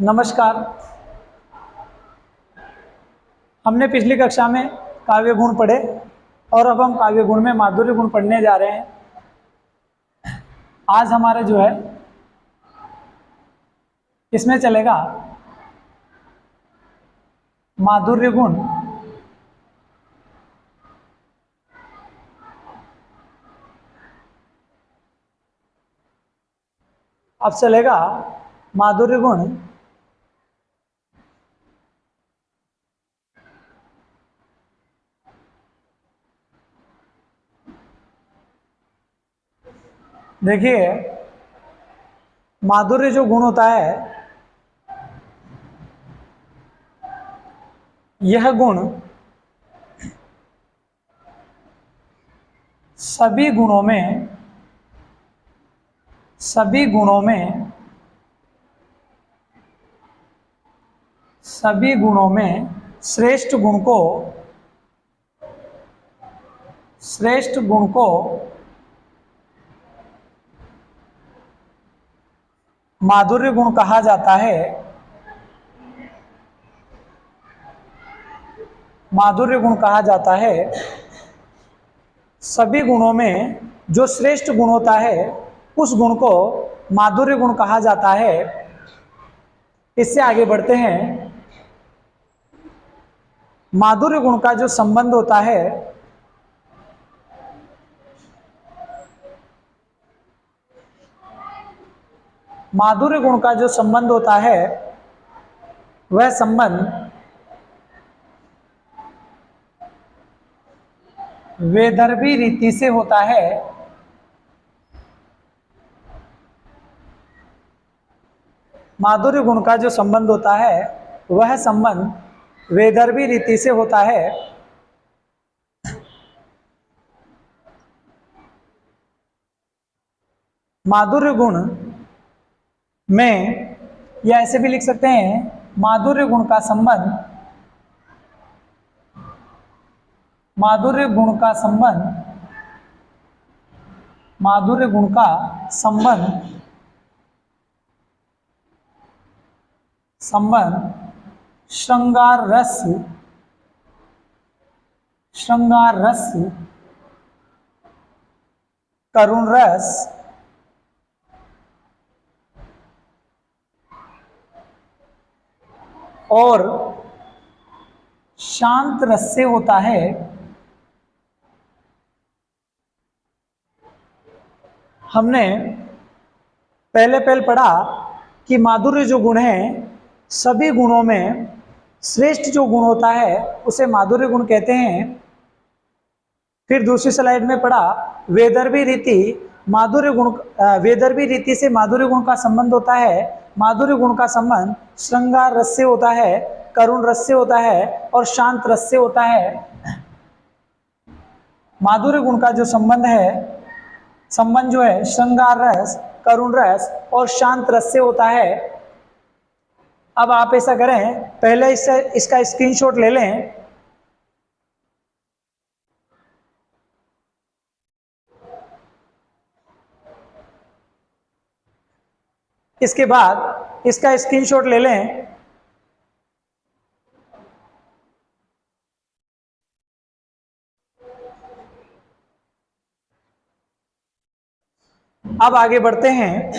नमस्कार। हमने पिछली कक्षा में काव्य गुण पढ़े और अब हम काव्य गुण में माधुर्य गुण पढ़ने जा रहे हैं। आज हमारे जो है इसमें चलेगा माधुर्य गुण। अब चलेगा माधुर्य गुण देखिए, माधुर्य जो गुण होता है यह गुण सभी गुणों में श्रेष्ठ गुण को माधुर्य गुण कहा जाता है। माधुर्य गुण कहा जाता है। सभी गुणों में जो श्रेष्ठ गुण होता है उस गुण को माधुर्य गुण कहा जाता है। इससे आगे बढ़ते हैं। माधुर्य गुण का जो संबंध होता है माधुर्य गुण का जो संबंध होता है वह संबंध वैदर्भी रीति से होता है। माधुर्य गुण का जो संबंध होता है वह संबंध वैदर्भी रीति से होता है। माधुर्य गुण में, या ऐसे भी लिख सकते हैं, माधुर्य गुण का संबंध माधुर्य गुण का संबंध श्रृंगार रस, करुण रस और शांत रस से होता है। हमने पहले पढ़ा कि माधुर्य जो गुण है सभी गुणों में श्रेष्ठ जो गुण होता है उसे माधुर्य गुण कहते हैं। फिर दूसरी स्लाइड में पढ़ा वैदर्भी रीति से माधुर्य गुण का संबंध होता है। माधुर्य गुण का संबंध श्रृंगार रस से होता है, करुण रस से होता है और शांत रस से होता है। माधुर्य गुण का जो संबंध जो है श्रृंगार रस, करुण रस और शांत रस से होता है। अब आप ऐसा करें, पहले इसका स्क्रीनशॉट ले लें। इसके बाद इसका स्क्रीनशॉट ले लें। अब आगे बढ़ते हैं।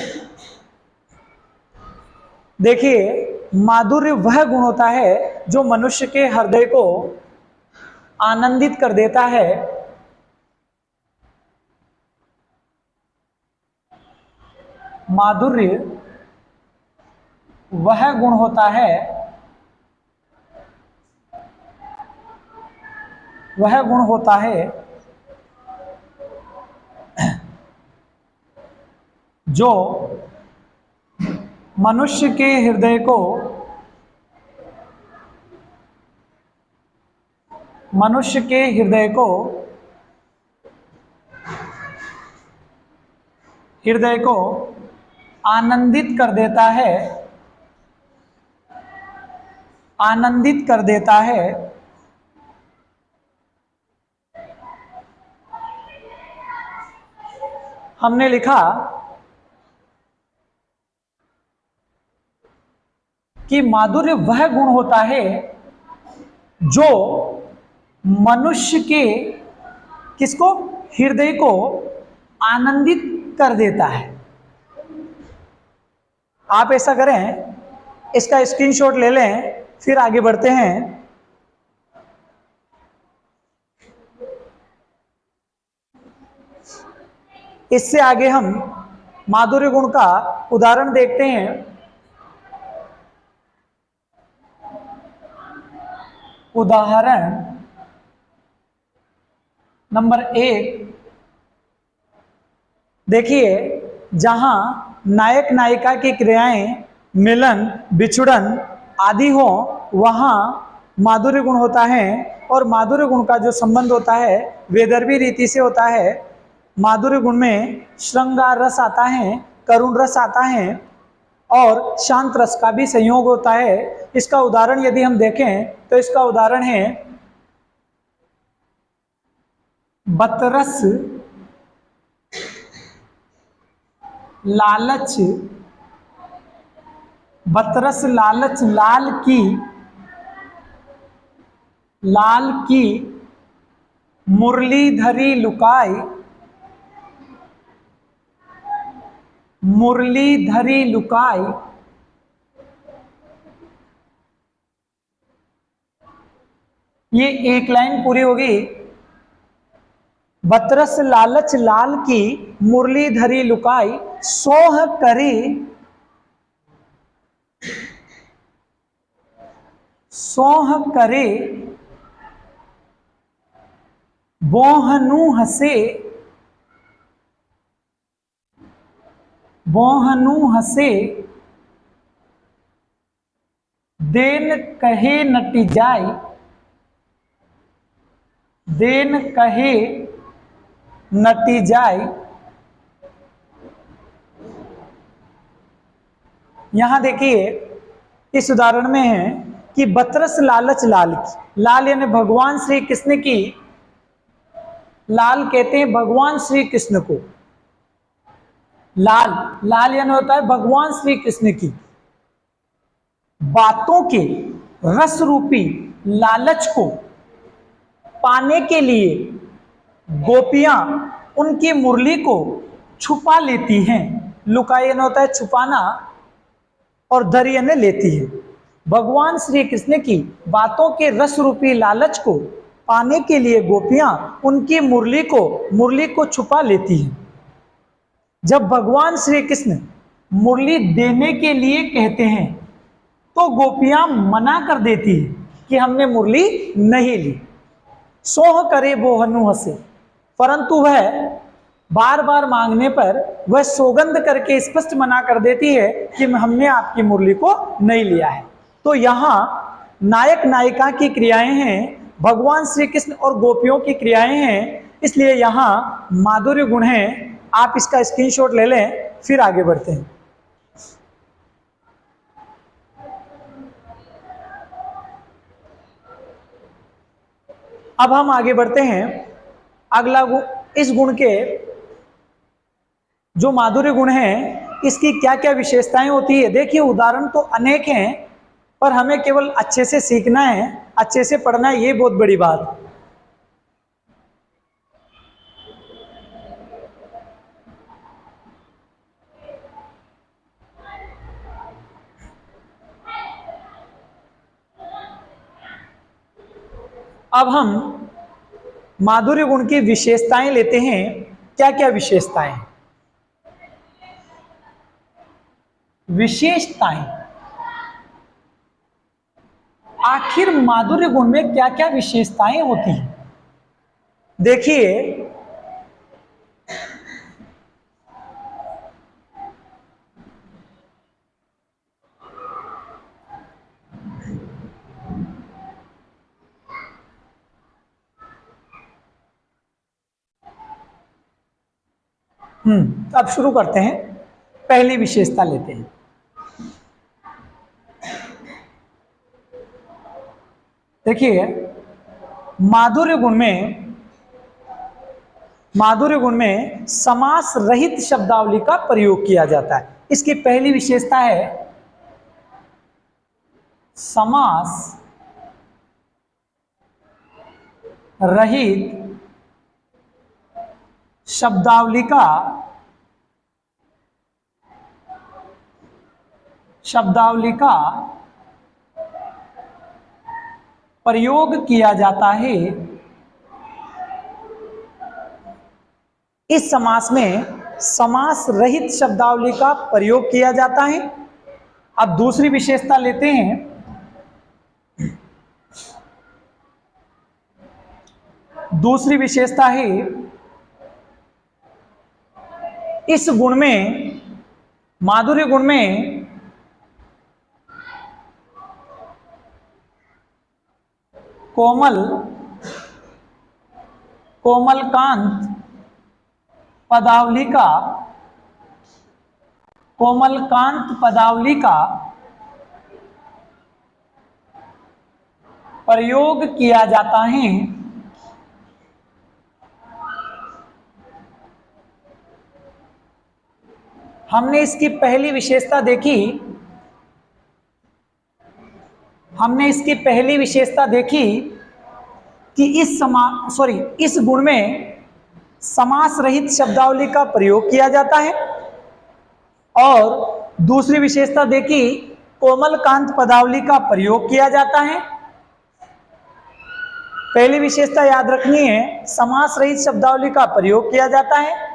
देखिए, माधुर्य वह गुण होता है जो मनुष्य के हृदय को आनंदित कर देता है। माधुर्य वह गुण होता है जो मनुष्य के हृदय को आनंदित कर देता है। हमने लिखा कि माधुर्य वह गुण होता है जो मनुष्य के किसको, हृदय को आनंदित कर देता है। आप ऐसा करें, इसका स्क्रीनशॉट ले लें, फिर आगे बढ़ते हैं। इससे आगे हम माधुर्य गुण का उदाहरण देखते हैं। उदाहरण नंबर 1 देखिए, जहां नायक नायिका की क्रियाएं मिलन, बिछुड़न आदि हो, वहां माधुर्य गुण होता है। और माधुर्य गुण का जो संबंध होता है वेदर्भी रीति से होता है। माधुर्य गुण में श्रृंगार रस आता है, करुण रस आता है और शांत रस का भी संयोग होता है। इसका उदाहरण यदि हम देखें तो इसका उदाहरण है बतरस लालच, बतरस लालच लाल की मुरलीधरी लुकाई, मुरलीधरी लुकाई, ये एक लाइन पूरी होगी। बतरस लालच लाल की मुरलीधरी लुकाई, सोह करी, सोह करे बोहनु हसे, बोहनु हसे देन कहे नटी जाय, देन कहे नटी जाय। यहां देखिए, इस उदाहरण में है कि बतरस लालच लाल की, लाल यानी भगवान श्री कृष्ण की, लाल कहते हैं भगवान श्री कृष्ण को। लाल, लाल यानी होता है भगवान श्री कृष्ण की बातों के रस रूपी लालच को पाने के लिए गोपियां उनकी मुरली को छुपा लेती हैं। लुकाई यानी होता है छुपाना और धरी यानी लेती है। भगवान श्री कृष्ण की बातों के रस रूपी लालच को पाने के लिए गोपियां उनकी मुरली को छुपा लेती हैं। जब भगवान श्री कृष्ण मुरली देने के लिए कहते हैं तो गोपियां मना कर देती हैं कि हमने मुरली नहीं ली। सोह करे बोहनु हसे, परंतु वह बार बार मांगने पर वह सौगंध करके स्पष्ट मना कर देती है कि हमने आपकी मुरली को नहीं लिया है। तो यहाँ नायक नायिका की क्रियाएं हैं, भगवान श्री कृष्ण और गोपियों की क्रियाएं हैं, इसलिए यहाँ माधुर्य गुण है। आप इसका स्क्रीनशॉट ले लें, फिर आगे बढ़ते हैं। अब हम आगे बढ़ते हैं। अगला गुण, इस गुण के जो माधुर्य गुण है इसकी क्या क्या विशेषताएं होती है। देखिए, उदाहरण तो अनेक हैं पर हमें केवल अच्छे से सीखना है, अच्छे से पढ़ना है, ये बहुत बड़ी बात। अब हम माधुर्य गुण की विशेषताएं लेते हैं। क्या क्या विशेषताएं? विशेषताएं, आखिर माधुर्य गुण में क्या क्या विशेषताएं होती हैं? देखिए, अब शुरू करते हैं। पहली विशेषता लेते हैं। देखिए, माधुर्य गुण में समास रहित शब्दावली का प्रयोग किया जाता है। इसकी पहली विशेषता है समास रहित शब्दावली का प्रयोग किया जाता है। इस समास में समास रहित शब्दावली का प्रयोग किया जाता है। अब दूसरी विशेषता लेते हैं। दूसरी विशेषता है, इस गुण में, माधुर्य गुण में कोमलकांत पदावली का प्रयोग किया जाता है। हमने इसकी पहली विशेषता देखी कि इस गुण में समास रहित शब्दावली का प्रयोग किया जाता है। और दूसरी विशेषता देखी, कोमलकांत पदावली का प्रयोग किया जाता है। पहली विशेषता याद रखनी है, समास रहित शब्दावली का प्रयोग किया जाता है।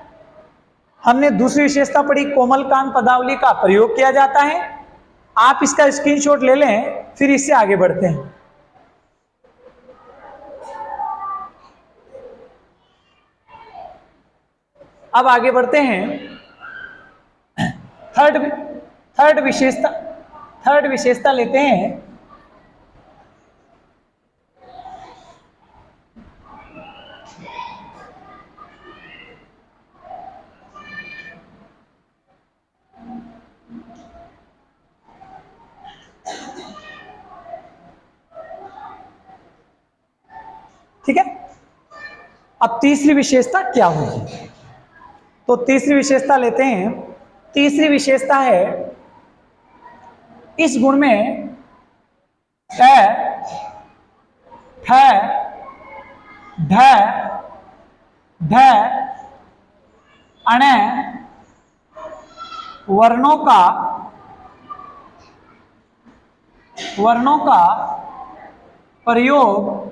हमने दूसरी विशेषता पढ़ी, कोमलकांत पदावली का प्रयोग किया जाता है। आप इसका स्क्रीनशॉट ले लें, फिर इससे आगे बढ़ते हैं। अब आगे बढ़ते हैं। थर्ड विशेषता लेते हैं। ठीक है, अब तीसरी विशेषता क्या होगी? तो तीसरी विशेषता लेते हैं। तीसरी विशेषता है, इस गुण में ट, ठ, ढ, ढ, अण वर्णों का प्रयोग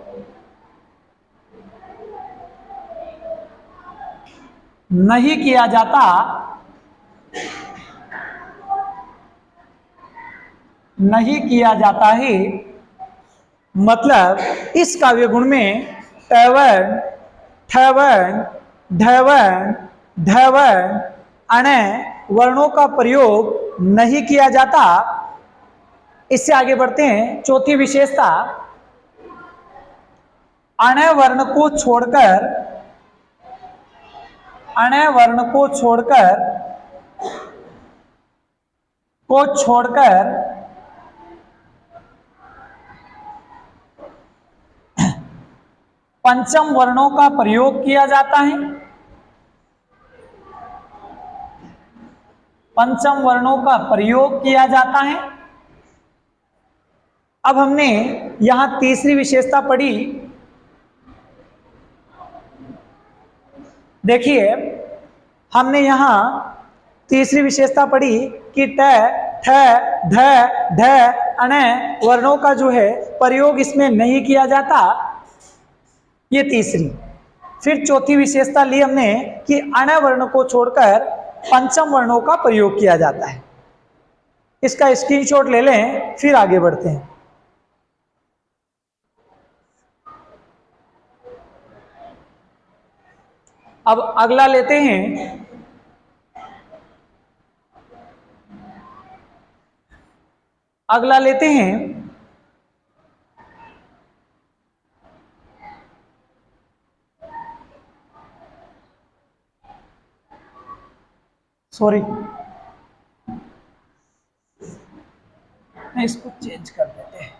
नहीं किया जाता है। मतलब इस काव्य गुण में टवर्ण, ठवर्ण, ढवर्ण, ढवर्ण, अण वर्णों का प्रयोग नहीं किया जाता। इससे आगे बढ़ते हैं। चौथी विशेषता, अण वर्ण को छोड़कर पंचम वर्णों का प्रयोग किया जाता है। पंचम वर्णों का प्रयोग किया जाता है। अब हमने यहां तीसरी विशेषता पढ़ी। देखिए, हमने यहां तीसरी विशेषता पढ़ी कि ट, ठ, ढ, ढ, अण वर्णों का जो है प्रयोग इसमें नहीं किया जाता। ये तीसरी। फिर चौथी विशेषता ली हमने कि अण वर्ण को छोड़कर पंचम वर्णों का प्रयोग किया जाता है। इसका स्क्रीनशॉट ले लें, फिर आगे बढ़ते हैं। अब अगला लेते हैं। सॉरी, इसको चेंज कर देते हैं।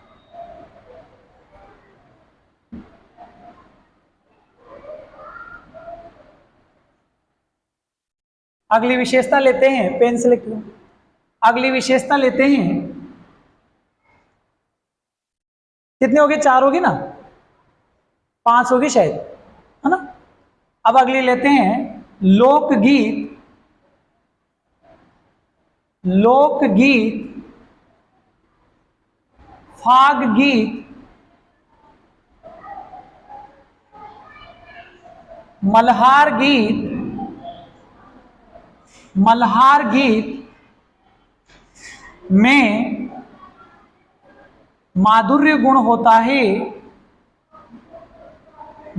अगली विशेषता लेते हैं। पेन से लिख लो। अगली विशेषता लेते हैं। कितनी होगी? 4 होगी ना, 5 होगी शायद, है ना। अब अगली लेते हैं लोकगीत। लोकगीत, फाग गीत, मल्हार गीत। मल्हार गीत में माधुर्य गुण होता है।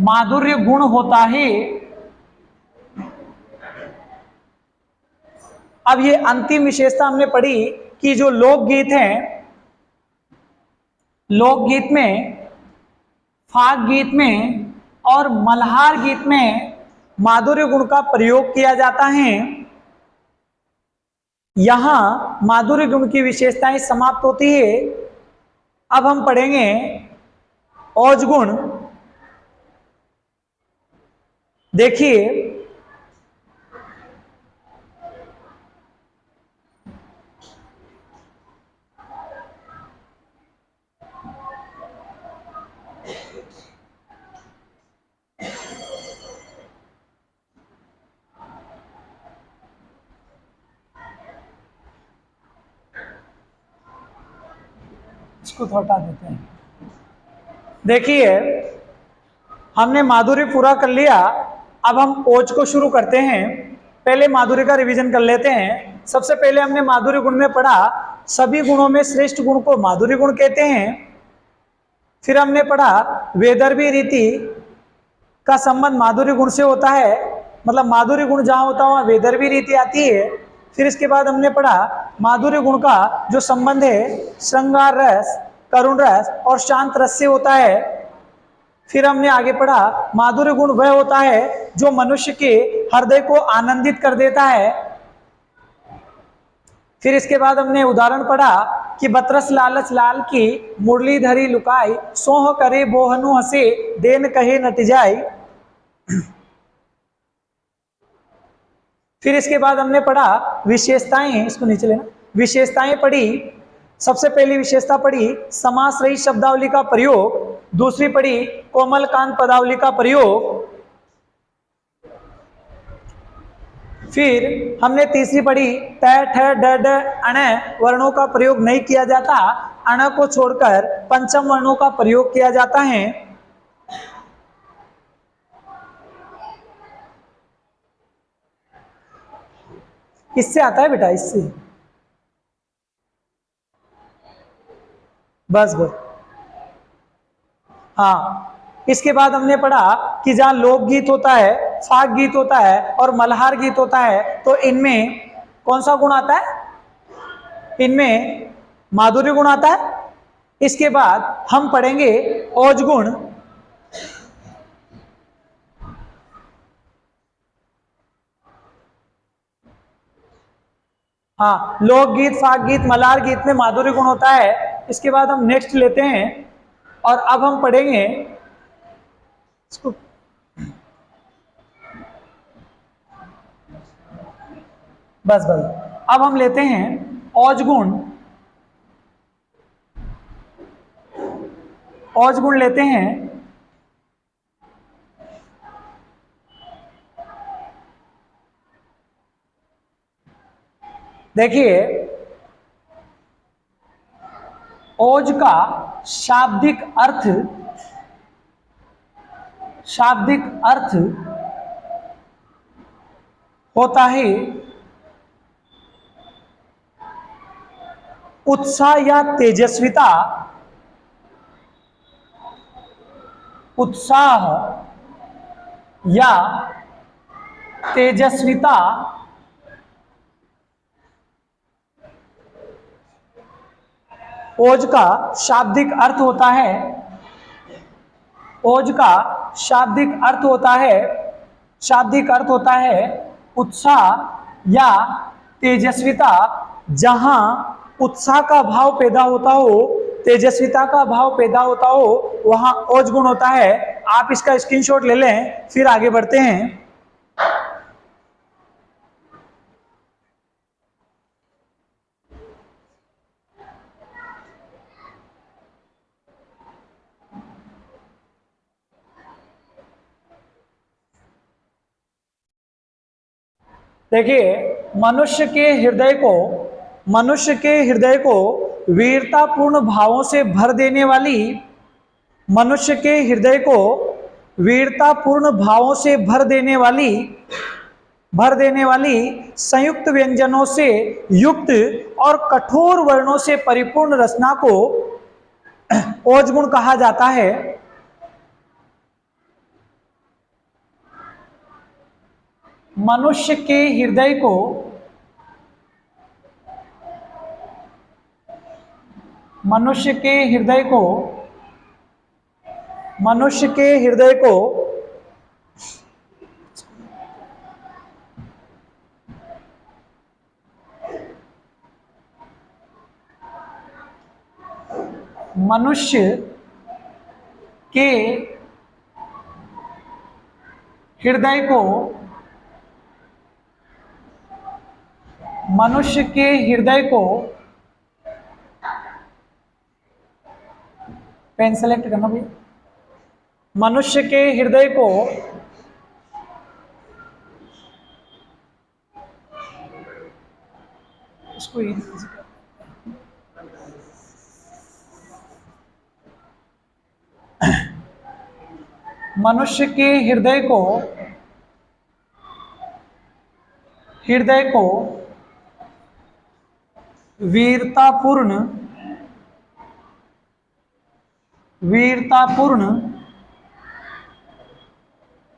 माधुर्य गुण होता है। अब ये अंतिम विशेषता हमने पढ़ी कि जो लोकगीत हैं, लोकगीत में, फाग गीत में और मल्हार गीत में माधुर्य गुण का प्रयोग किया जाता है। यहां माधुर्य गुण की विशेषताएं समाप्त होती है। अब हम पढ़ेंगे औज गुण। देखिए, इसको तो हटा देते हैं। देखिए, हमने माधुर्य पूरा कर लिया। अब हम ओज को शुरू करते हैं। पहले माधुर्य का रिवीजन कर लेते हैं। सबसे पहले हमने माधुर्य गुण में पढ़ा सभी गुणों में श्रेष्ठ गुण को माधुर्य गुण कहते हैं। फिर हमने पढ़ा वेदर्भी रीति का संबंध माधुर्य गुण से होता है, मतलब माधुर्य गुण जहां होता है वहां वेदर्भी रीति आती है। फिर इसके बाद हमने पढ़ा माधुर्य गुण का जो संबंध है श्रृंगार रस, करुण रस और शांत रस से होता है। फिर हमने आगे पढ़ा माधुर्य गुण वह होता है जो मनुष्य के हृदय को आनंदित कर देता है। फिर इसके बाद हमने उदाहरण पढ़ा कि बतरस लालच लाल की मुरली धरी लुकाई, सोह करे बोहनु हसे देन कहे नट जाई। फिर इसके बाद हमने पढ़ा विशेषताएं, इसको नीचे लेना, विशेषताएं पढ़ी। सबसे पहली विशेषता पढ़ी समास रहित शब्दावली का प्रयोग। दूसरी पढ़ी कोमल कांत पदावली का प्रयोग। फिर हमने तीसरी पढ़ी ट ठ ड ड अण वर्णों का प्रयोग नहीं किया जाता, अण को छोड़कर पंचम वर्णों का प्रयोग किया जाता है। इससे आता है बेटा, इससे, बस बस। हाँ, इसके बाद हमने पढ़ा कि जहां लोकगीत होता है, फाग गीत होता है और मल्हार गीत होता है, तो इनमें कौन सा गुण आता है? इनमें माधुर्य गुण आता है। इसके बाद हम पढ़ेंगे ओज गुण। हाँ, लोकगीत, फाग गीत, मल्हार गीत में माधुर्य गुण होता है। इसके बाद हम नेक्स्ट लेते हैं और अब हम पढ़ेंगे इसको, बस बस। अब हम लेते हैं औज गुण। औज गुण लेते हैं। देखिए, औज का शाब्दिक अर्थ, शाब्दिक अर्थ होता है उत्साह या तेजस्विता। उत्साह या तेजस्विता ओज का शाब्दिक अर्थ होता है। ओज का शाब्दिक अर्थ होता है, शाब्दिक अर्थ होता है उत्साह या तेजस्विता। जहां उत्साह का भाव पैदा होता हो, तेजस्विता का भाव पैदा होता हो, वहां ओज गुण होता है। आप इसका स्क्रीनशॉट ले लें, फिर आगे बढ़ते हैं। देखिए, मनुष्य के हृदय को वीरतापूर्ण भावों से भर देने वाली, मनुष्य के हृदय को वीरतापूर्ण भावों से भर देने वाली संयुक्त व्यंजनों से युक्त और कठोर वर्णों से परिपूर्ण रचना को ओज गुण कहा जाता है। मनुष्य के हृदय को मनुष्य के हृदय को मनुष्य के हृदय को मनुष्य के हृदय को मनुष्य के हृदय को पेन सेलेक्ट करना भैया। मनुष्य के हृदय को इसको मनुष्य के हृदय को वीरतापूर्ण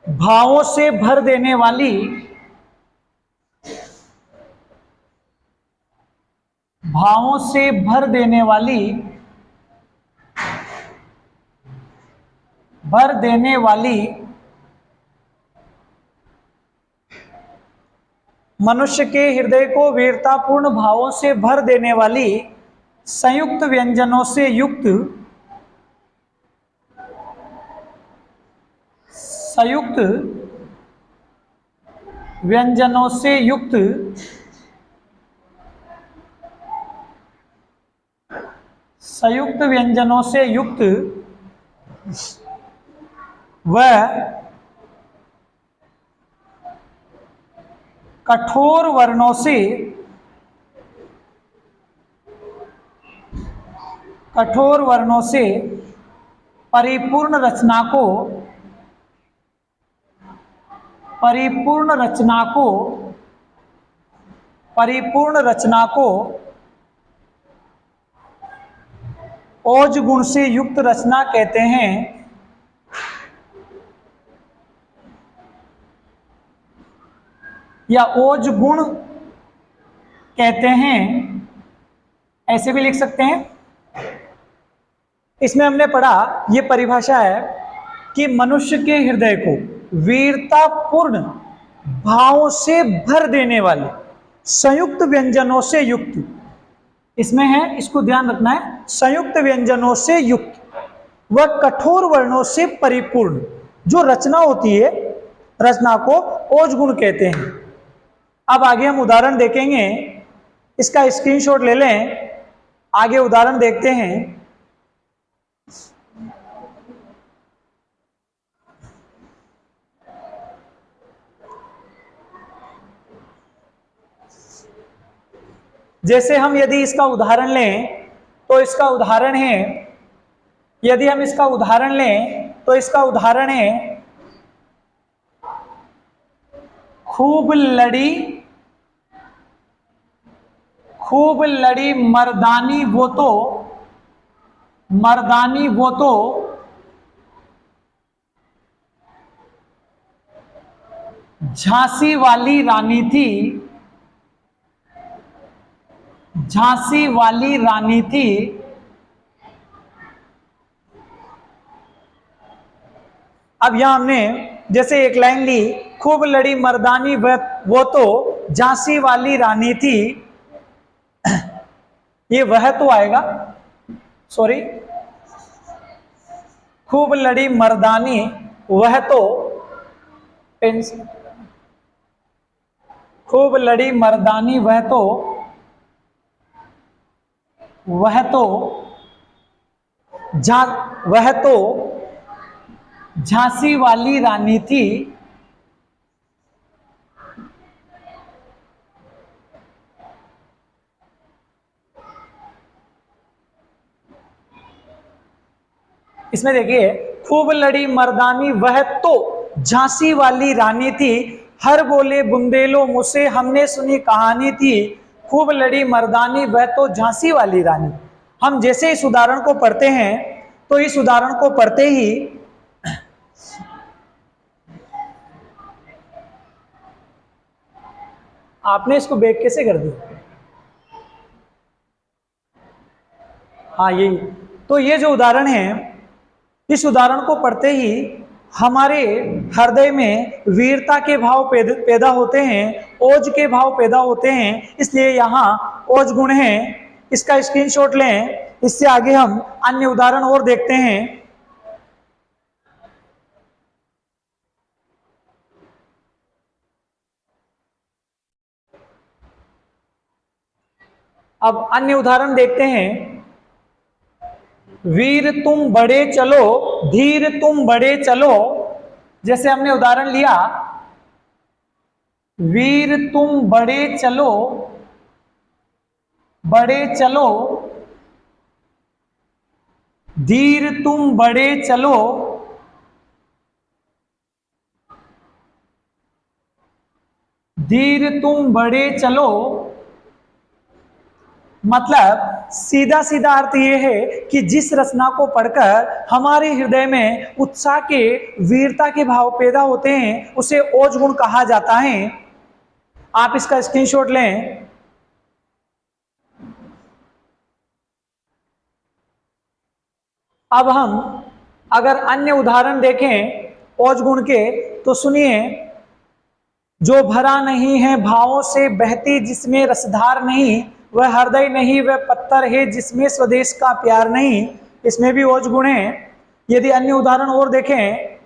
भावों से भर देने वाली मनुष्य के हृदय को वीरतापूर्ण भावों से भर देने वाली संयुक्त व्यंजनों से युक्त वह कठोर वर्णों से परिपूर्ण रचना को ओज गुण से युक्त रचना कहते हैं। या ओज गुण कहते हैं, ऐसे भी लिख सकते हैं। इसमें हमने पढ़ा, ये परिभाषा है कि मनुष्य के हृदय को वीरतापूर्ण भावों से भर देने वाले संयुक्त व्यंजनों से युक्त, इसमें है, इसको ध्यान रखना है, संयुक्त व्यंजनों से युक्त व कठोर वर्णों से परिपूर्ण जो रचना होती है, रचना को ओज गुण कहते हैं। अब आगे हम उदाहरण देखेंगे, इसका स्क्रीनशॉट ले लें, आगे उदाहरण देखते हैं। जैसे हम यदि इसका उदाहरण लें तो इसका उदाहरण है, यदि हम इसका उदाहरण लें तो इसका उदाहरण है खूब लड़ी मर्दानी वो तो झांसी वाली रानी थी। अब यहां हमने जैसे एक लाइन ली, खूब लड़ी मर्दानी वो तो झांसी वाली रानी थी, ये वह तो आएगा, सॉरी, खूब लड़ी मर्दानी वह तो, खूब लड़ी मर्दानी वह तो झांसी वाली रानी थी। इसमें देखिए, खूब लड़ी मर्दानी वह तो झांसी वाली रानी थी, हर बोले बुंदेलो मुझसे हमने सुनी कहानी थी। खूब लड़ी मर्दानी वह तो झांसी वाली रानी। हम जैसे इस उदाहरण को पढ़ते हैं तो इस उदाहरण को पढ़ते ही आपने इसको बैक कैसे कर दिया? हाँ यही। तो ये जो उदाहरण है, इस उदाहरण को पढ़ते ही हमारे हृदय में वीरता के भाव पैदा होते हैं, ओज के भाव पैदा होते हैं। इसलिए यहाँ ओज गुण है, इसका स्क्रीनशॉट लें। इससे आगे हम अन्य उदाहरण और देखते हैं। अब अन्य उदाहरण देखते हैं। वीर तुम बड़े चलो, धीर तुम बड़े चलो। जैसे हमने उदाहरण लिया, वीर तुम बड़े चलो, बड़े चलो, धीर तुम बड़े चलो, धीर तुम बड़े चलो। मतलब सीधा सीधा अर्थ यह है कि जिस रचना को पढ़कर हमारे हृदय में उत्साह के, वीरता के भाव पैदा होते हैं, उसे ओज गुण कहा जाता है। आप इसका स्क्रीनशॉट लें। अब हम अगर अन्य उदाहरण देखें ओज गुण के, तो सुनिए। जो भरा नहीं है भावों से बहती जिसमें रसधार नहीं, वह हृदय नहीं वह पत्थर है जिसमें स्वदेश का प्यार नहीं। इसमें भी ओज गुण है। यदि अन्य उदाहरण और देखें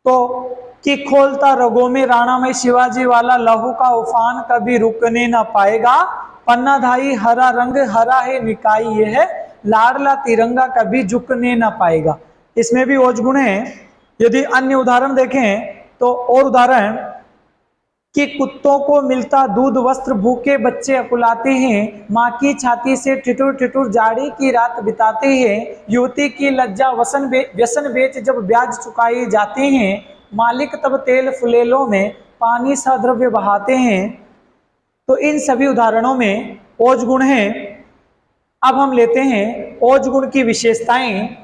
तो, कि खोलता रगों में राणा में शिवाजी वाला, लहू का उफान कभी रुकने ना पाएगा। पन्नाधाई हरा रंग हरा है निकाई यह है, लाडला तिरंगा कभी झुकने ना पाएगा। इसमें भी ओज गुण है। यदि अन्य उदाहरण देखें तो और उदाहरण, कि कुत्तों को मिलता दूध वस्त्र भूखे बच्चे अकुलाते हैं, माँ की छाती से ठिठुर ठिठुर जाड़ी की रात बिताते हैं। युवती की लज्जा व्यसन बेच जब ब्याज चुकाई जाते हैं, मालिक तब तेल फुलेलों में पानी सा द्रव्य बहाते हैं। तो इन सभी उदाहरणों में ओज गुण है। अब हम लेते हैं ओज गुण की विशेषताएं।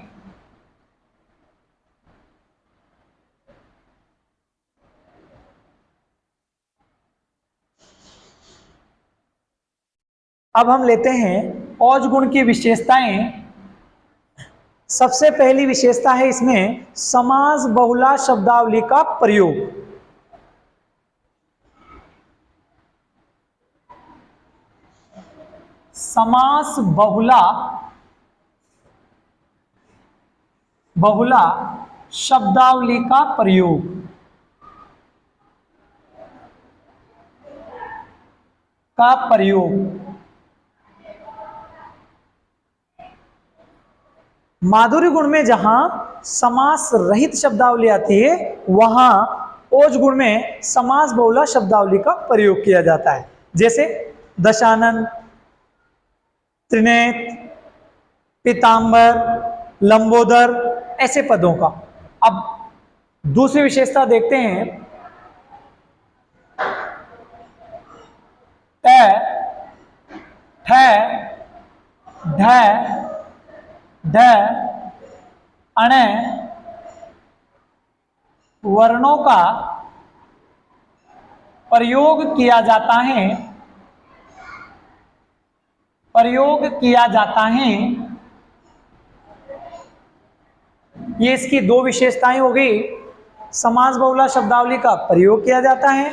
अब हम लेते हैं ओज गुण की विशेषताएं। सबसे पहली विशेषता है इसमें समास बहुला शब्दावली का प्रयोग। समास बहुला शब्दावली का प्रयोग। माधुर्य गुण में जहां समास रहित शब्दावली आती है, वहां ओज गुण में समास बहुला शब्दावली का प्रयोग किया जाता है। जैसे दशानन, त्रिनेत्र, पीतांबर, लंबोदर, ऐसे पदों का। अब दूसरी विशेषता देखते हैं। ट, ठ, ढ, ढ, अण वर्णों का प्रयोग किया जाता है। ये इसकी दो विशेषताएं हो गई। समास बहुला शब्दावली का प्रयोग किया जाता है,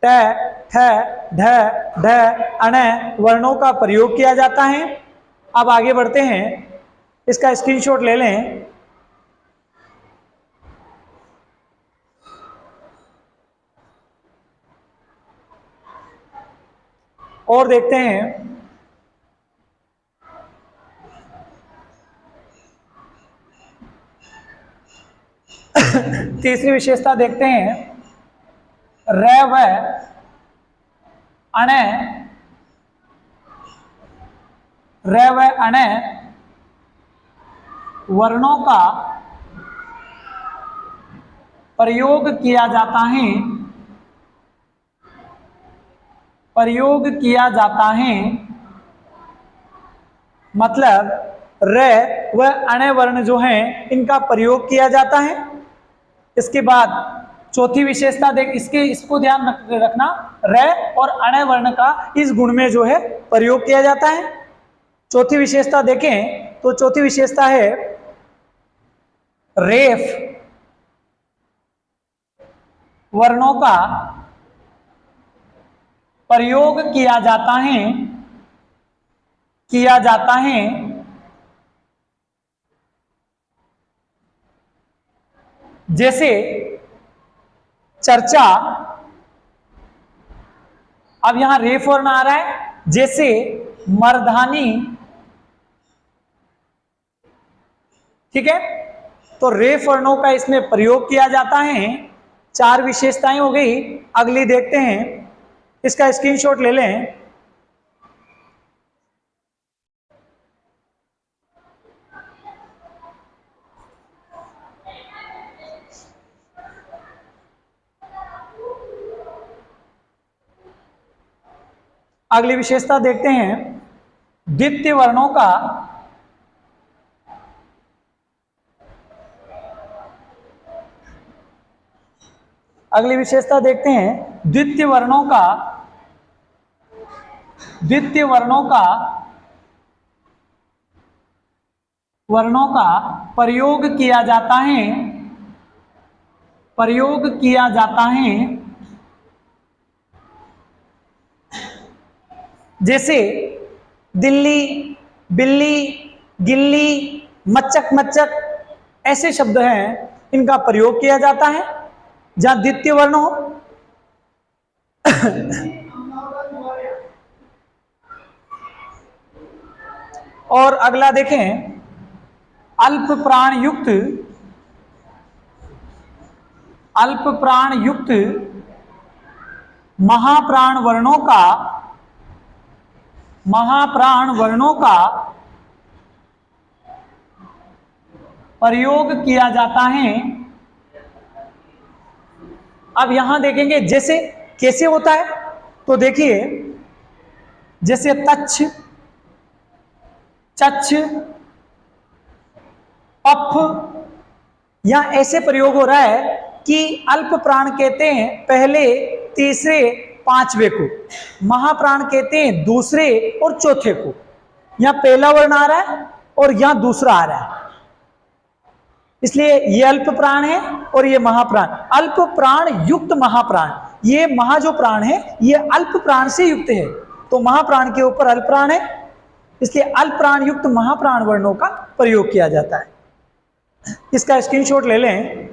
ट, ठ, ढ, ढ, अण वर्णों का प्रयोग किया जाता है। अब आगे बढ़ते हैं, इसका स्क्रीनशॉट ले लें। और देखते हैं तीसरी विशेषता देखते हैं। र व अण, र व अण वर्णों का प्रयोग किया जाता है, प्रयोग किया जाता है, मतलब र व अण वर्ण जो हैं इनका प्रयोग किया जाता है। इसके बाद चौथी विशेषता देख, इसको ध्यान रखना, र और अण वर्ण का इस गुण में जो है प्रयोग किया जाता है। चौथी विशेषता देखें तो चौथी विशेषता है रेफ वर्णों का प्रयोग किया जाता है, किया जाता है जैसे चर्चा। अब यहां रेफ वर्ण आ रहा है, जैसे मर्दानी, ठीक है, तो रेफ वर्णों का इसमें प्रयोग किया जाता है। 4 विशेषताएं हो गई। अगली देखते हैं, इसका स्क्रीनशॉट ले लें। अगली विशेषता देखते हैं, द्वितीय वर्णों का अगली विशेषता देखते हैं, द्वितीय वर्णों का प्रयोग किया जाता है, प्रयोग किया जाता है जैसे दिल्ली, बिल्ली, गिल्ली, मच्चक मच्चक, ऐसे शब्द हैं इनका प्रयोग किया जाता है जहां द्वितीय वर्ण हो। और अगला देखें, अल्प प्राण युक्त महाप्राण वर्णों का प्रयोग किया जाता है। अब यहां देखेंगे जैसे कैसे होता है, तो देखिए जैसे तच्छ, चच्छ, पफ, या ऐसे प्रयोग हो रहा है कि अल्प प्राण कहते हैं पहले, तीसरे, पांचवे को, महाप्राण कहते हैं दूसरे और चौथे को। यहां पहला वर्ण आ रहा है और यहां दूसरा आ रहा है, इसलिए ये अल्प प्राण है और ये महाप्राण। अल्प प्राण युक्त महाप्राण, ये महा जो प्राण है ये अल्प प्राण से युक्त है, तो महाप्राण के ऊपर अल्प प्राण है, इसलिए अल्प प्राण युक्त महाप्राण वर्णों का प्रयोग किया जाता है। इसका स्क्रीनशॉट ले लें।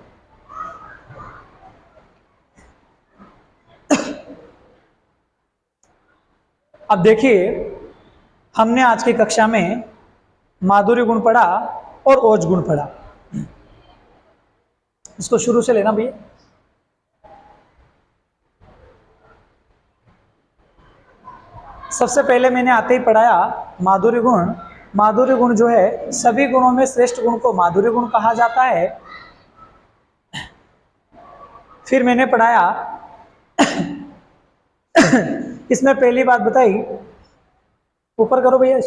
अब देखिए, हमने आज की कक्षा में माधुर्य गुण पढ़ा और ओज गुण पढ़ा। इसको शुरू से लेना भैया। सबसे पहले मैंने आते ही पढ़ाया माधुर्य गुण। माधुर्य गुण जो है, सभी गुणों में श्रेष्ठ गुण को माधुर्य गुण कहा जाता है। फिर मैंने पढ़ाया इसमें पहली बात बताई, ऊपर करो भैया,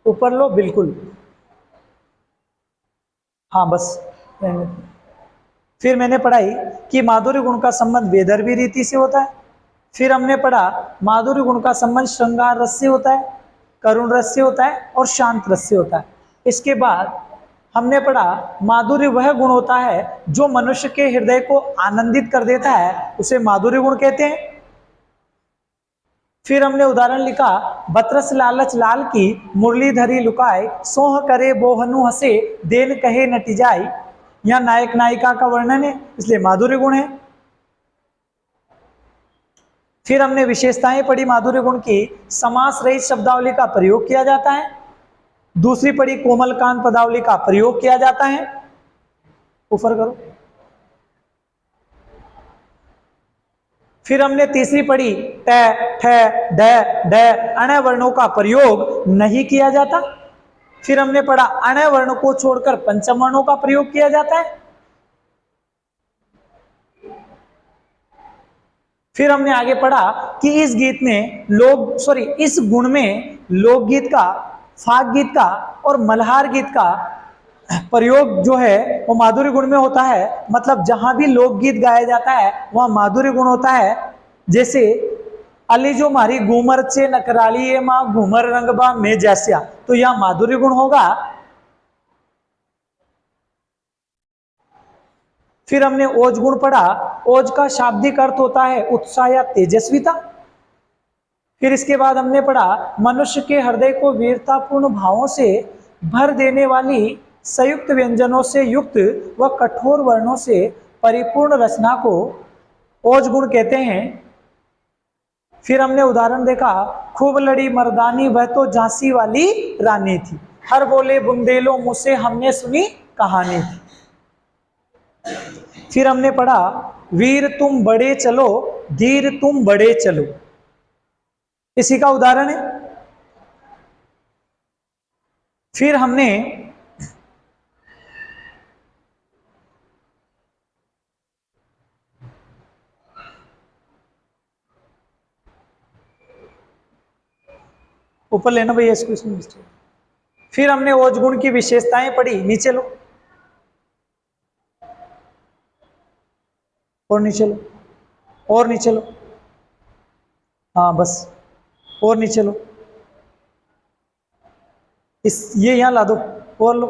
ऊपर लो, बिल्कुल, हाँ बस। फिर मैंने पढ़ाई कि माधुर्य गुण का संबंध वेदर्भी रीति से होता है। फिर हमने पढ़ा माधुर्य गुण का संबंध श्रृंगार रस से होता है, करुण रस से होता है और शांत रस से होता है। इसके बाद हमने पढ़ा माधुर्य वह गुण होता है जो मनुष्य के हृदय को आनंदित कर देता है, उसे माधुर्य गुण कहते हैं। फिर हमने उदाहरण लिखा, बतरस लालच लाल की मुरलीधरी लुकाए, सोह करे बोहनु हसे देन कहे नटी जाए। यह नायक नायिका का वर्णन है, इसलिए माधुर्य गुण है। फिर हमने विशेषताएं पढ़ी माधुर्य गुण की, समास रहित शब्दावली का प्रयोग किया जाता है। दूसरी पढ़ी कोमल कांत पदावली का प्रयोग किया जाता है, ऊपर करो। फिर हमने तीसरी पढ़ी ट, ठ, ड, ढ, अण वर्णों का प्रयोग नहीं किया जाता। फिर हमने पढ़ा अण्य वर्ण को छोड़कर पंचम वर्णों का प्रयोग किया जाता है। फिर हमने आगे पढ़ा कि इस गीत में इस गुण में लोकगीत का, फाग गीत का और मल्हार गीत का प्रयोग जो है वो माधुर्य गुण में होता है। मतलब जहां भी लोकगीत गाया जाता है वहां माधुर्य गुण होता है। जैसे अली जो मारी घूमर चे नकराली माँ घूमर रंगबा में जैस्या, तो यह माधुर्य गुण होगा। फिर हमने ओज गुण पढ़ा। ओज का शाब्दिक अर्थ होता है उत्साह या तेजस्विता। फिर इसके बाद हमने पढ़ा मनुष्य के हृदय को वीरतापूर्ण भावों से भर देने वाली संयुक्त व्यंजनों से युक्त व कठोर वर्णों से परिपूर्ण रचना को ओज गुण कहते हैं। फिर हमने उदाहरण देखा खूब लड़ी मर्दानी वह तो झांसी वाली रानी थी, हर बोले बुंदेलो मुझसे हमने सुनी कहानी थी। फिर हमने पढ़ा वीर तुम बड़े चलो धीर तुम बड़े चलो, इसी का उदाहरण है। फिर हमने ऊपर लेना भैया इसको, इसमें फिर हमने ओज गुण की विशेषताएं पढ़ी। नीचे लो और नीचे लो और नीचे लो, हाँ बस और नीचे लो, ये यहां ला दो और लो,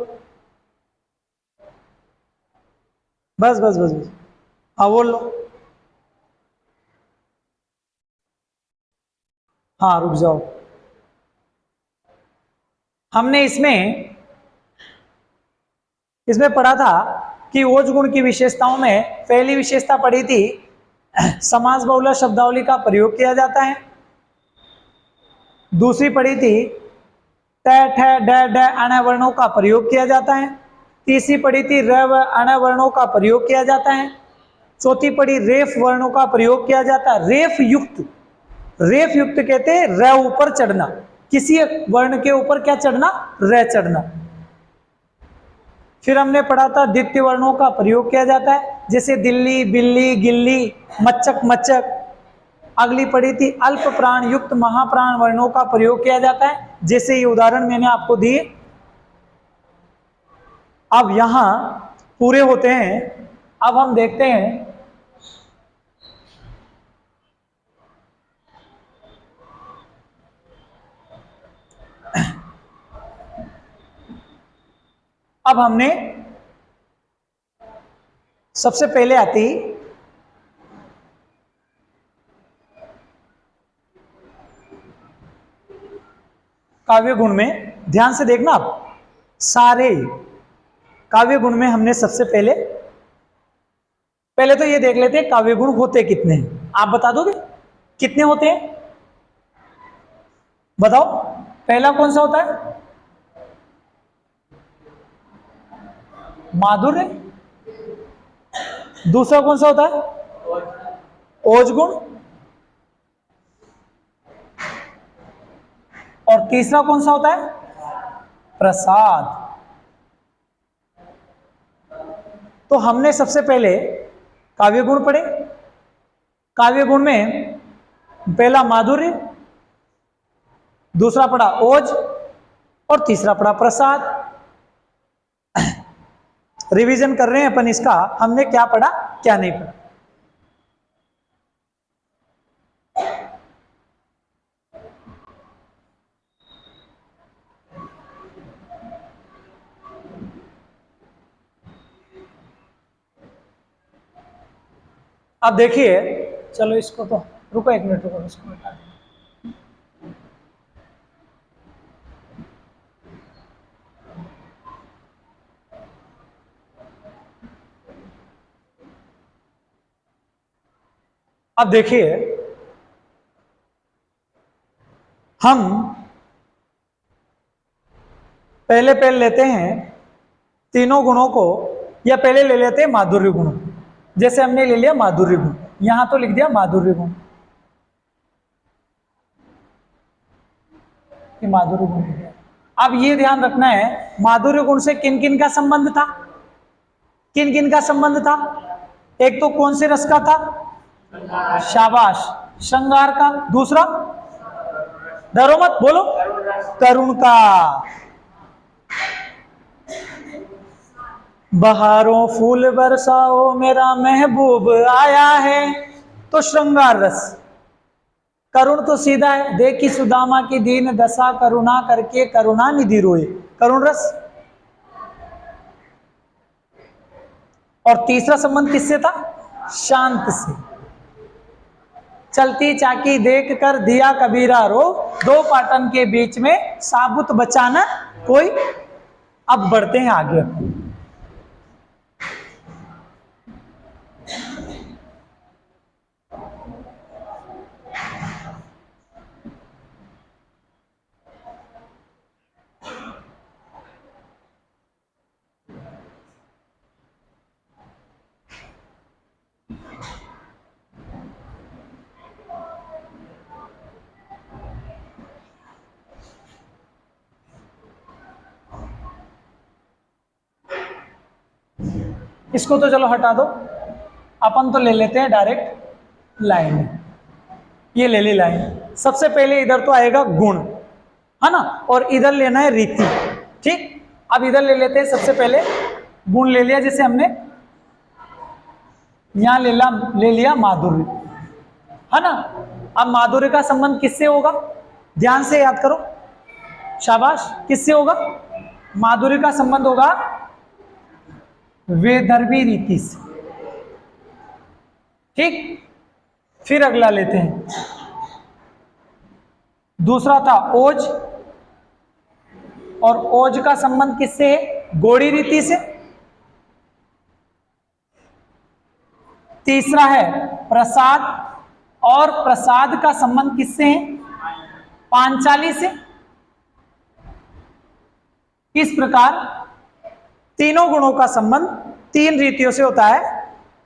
बस बस बस बस, हाँ और लो, हाँ रुक जाओ। हमने इसमें पढ़ा था कि ओज गुण की विशेषताओं में पहली विशेषता पढ़ी थी समास बहुलक शब्दावली का प्रयोग किया जाता है। दूसरी पढ़ी थी ट ठ ड ड अण्य वर्णों का प्रयोग किया जाता है। तीसरी पढ़ी थी र व अण्य वर्णों का प्रयोग किया जाता है। चौथी पढ़ी रेफ वर्णों का प्रयोग किया जाता है। रेफ युक्त कहते हैं र ऊपर चढ़ना, किसी वर्ण के ऊपर क्या चढ़ना, र चढ़ना। फिर हमने पढ़ा था द्वितीय वर्णों का प्रयोग किया जाता है, जैसे दिल्ली बिल्ली गिल्ली मच्चक मच्चक। अगली पढ़ी थी अल्प प्राण युक्त महाप्राण वर्णों का प्रयोग किया जाता है, जैसे ये उदाहरण मैंने आपको दिए। अब यहां पूरे होते हैं। अब हम देखते हैं अब हमने सबसे पहले आती काव्य गुण में, ध्यान से देखना आप, सारे काव्य गुण में हमने सबसे पहले तो ये देख लेते हैं काव्य गुण होते कितने हैं। आप बता दोगे कितने होते हैं? बताओ पहला कौन सा होता है? माधुर्य। दूसरा कौन सा होता है? ओज गुण। और तीसरा कौन सा होता है? प्रसाद। तो हमने सबसे पहले काव्य गुण पढ़े। काव्य गुण में पहला माधुर्य, दूसरा पढ़ा ओज और तीसरा पढ़ा प्रसाद। रिवीजन कर रहे हैं अपन इसका, हमने क्या पढ़ा क्या नहीं पढ़ा। अब देखिए, चलो इसको तो रुको एक मिनट, रुको इसको हटा दें। अब देखिए, हम पहले लेते हैं तीनों गुणों को, या पहले ले लेते हैं माधुर्य गुण। जैसे हमने ले लिया माधुर्य गुण, यहां तो लिख दिया माधुर्य गुण, ये माधुर्य गुण लिख दिया। अब ये ध्यान रखना है, माधुर्य गुण से किन किन का संबंध था, किन किन का संबंध था? एक तो कौन से रस का था? शाबाश, श्रृंगार का। दूसरा, डरो मत, बोलो, करुण का। बहारों फूल बरसाओ मेरा महबूब आया है, तो श्रृंगार रस। करुण तो सीधा है, देखी सुदामा की दीन दशा, करुणा करके करुणा निधि रोए, करुण रस। और तीसरा संबंध किससे था? शांत से। चलती चाकी देख कर दिया कबीरा रो, दो पाटन के बीच में साबुत बचाना कोई। अब बढ़ते हैं आगे। इसको तो चलो हटा दो, अपन तो ले लेते हैं डायरेक्ट लाइन। ये ले ली लाइन। सबसे पहले इधर तो आएगा गुण, है ना, और इधर लेना है रीति। ठीक, अब इधर ले लेते हैं। सबसे पहले गुण ले लिया, जैसे हमने यहां ले लिया माधुर्य, है ना। अब माधुर्य का संबंध किससे होगा? ध्यान से याद करो, शाबाश। किससे होगा? माधुर्य का संबंध होगा वेदर्भी रीति से। ठीक, फिर अगला लेते हैं। दूसरा था ओज, और ओज का संबंध किससे है? गौड़ी रीति से। तीसरा है प्रसाद, और प्रसाद का संबंध किससे है? पांचाली से। इस प्रकार तीनों गुणों का संबंध तीन रीतियों से होता है।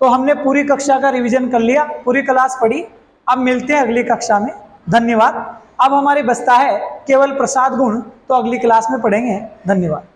तो हमने पूरी कक्षा का रिवीजन कर लिया, पूरी क्लास पढ़ी। अब मिलते हैं अगली कक्षा में। धन्यवाद। अब हमारे बचता है केवल प्रसाद गुण, तो अगली क्लास में पढ़ेंगे। धन्यवाद।